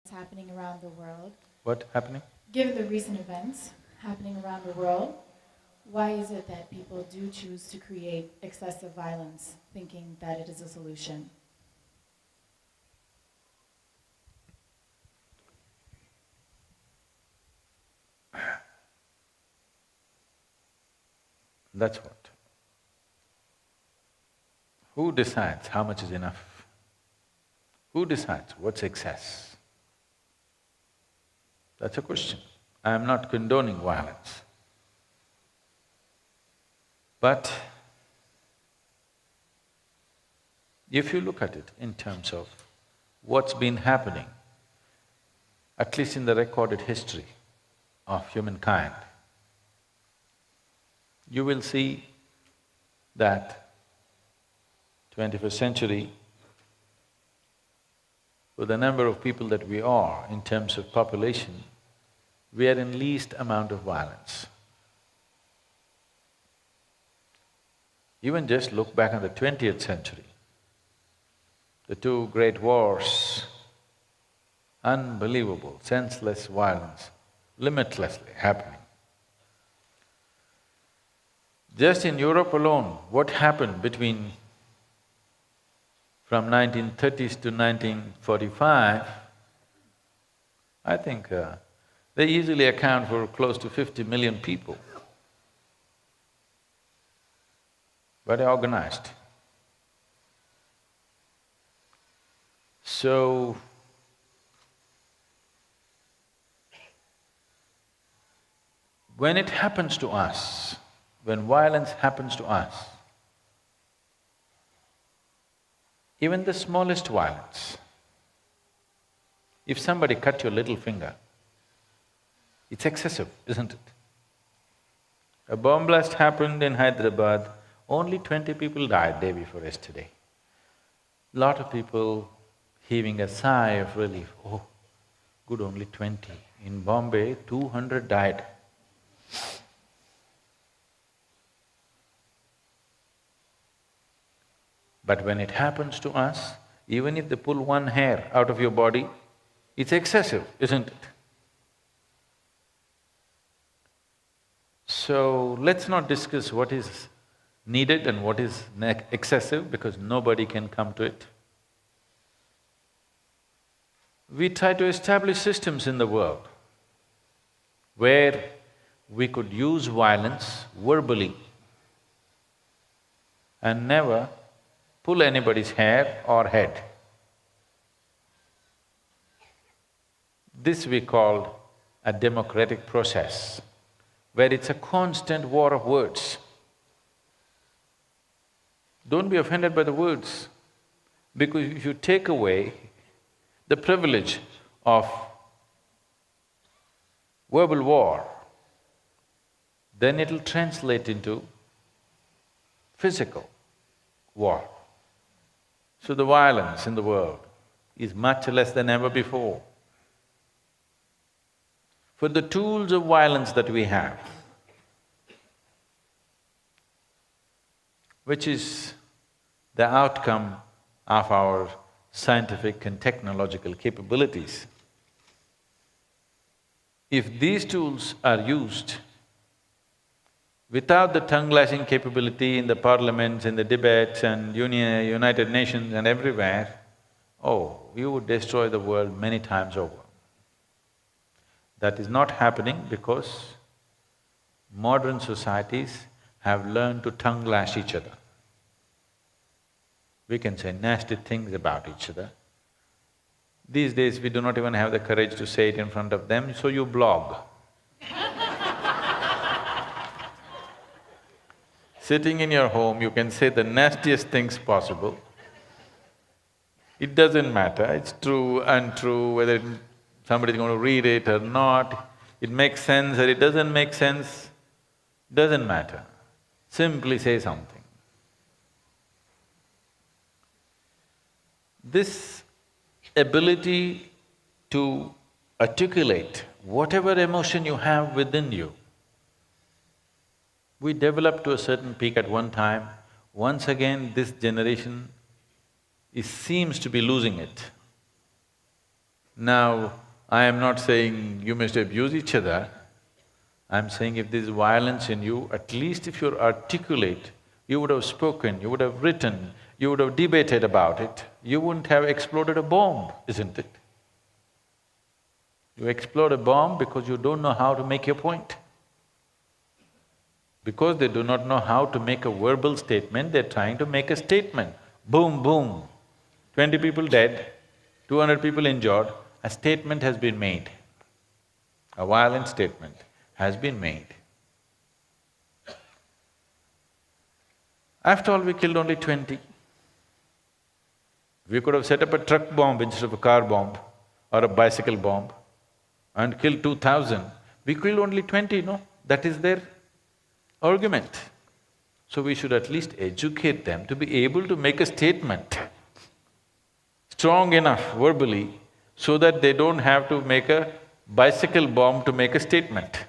happening around the world. What happening? Given the recent events happening around the world, why is it that people do choose to create excessive violence, thinking that it is a solution? That's what. Who decides how much is enough? Who decides what's excess? That's a question. I am not condoning violence. But if you look at it in terms of what's been happening, at least in the recorded history of humankind, you will see that 21st century, with the number of people that we are in terms of population, we are in least amount of violence. Even just look back on the 20th century, the two great wars, unbelievable, senseless violence, limitlessly happening. Just in Europe alone, what happened between from 1930s to 1945, I think they easily account for close to 50 million people. Very organized. So, when it happens to us, when violence happens to us, even the smallest violence, if somebody cut your little finger, it's excessive, isn't it? A bomb blast happened in Hyderabad, only 20 people died day before yesterday. Lot of people heaving a sigh of relief, oh, good, only 20. In Bombay, 200 died. But when it happens to us, even if they pull one hair out of your body, it's excessive, isn't it? So, let's not discuss what is needed and what is excessive, because nobody can come to it. We try to establish systems in the world where we could use violence verbally and never pull anybody's hair or head. This we call a democratic process, where it's a constant war of words. Don't be offended by the words, because if you take away the privilege of verbal war, then it'll translate into physical war. So the violence in the world is much less than ever before. For the tools of violence that we have, which is the outcome of our scientific and technological capabilities, if these tools are used without the tongue-lashing capability in the parliaments, in the debates and United Nations and everywhere, oh, you would destroy the world many times over. That is not happening because modern societies have learned to tongue-lash each other. We can say nasty things about each other. These days, we do not even have the courage to say it in front of them, so you blog. Sitting in your home, you can say the nastiest things possible. It doesn't matter, it's true, untrue, whether somebody's going to read it or not, it makes sense or it doesn't make sense, doesn't matter. Simply say something. This ability to articulate whatever emotion you have within you, we developed to a certain peak at one time. Once again, this generation seems to be losing it. Now, I am not saying you must abuse each other. I'm saying if there's violence in you, at least if you're articulate, you would have spoken, you would have written, you would have debated about it, you wouldn't have exploded a bomb, isn't it? You explode a bomb because you don't know how to make your point. Because they do not know how to make a verbal statement, they're trying to make a statement. Boom, boom. 20 people dead, 200 people injured, a statement has been made. A violent statement has been made. After all, we killed only 20. We could have set up a truck bomb instead of a car bomb or a bicycle bomb and killed 2,000. We killed only 20, no? That is their argument. So we should at least educate them to be able to make a statement strong enough verbally so that they don't have to make a bicycle bomb to make a statement.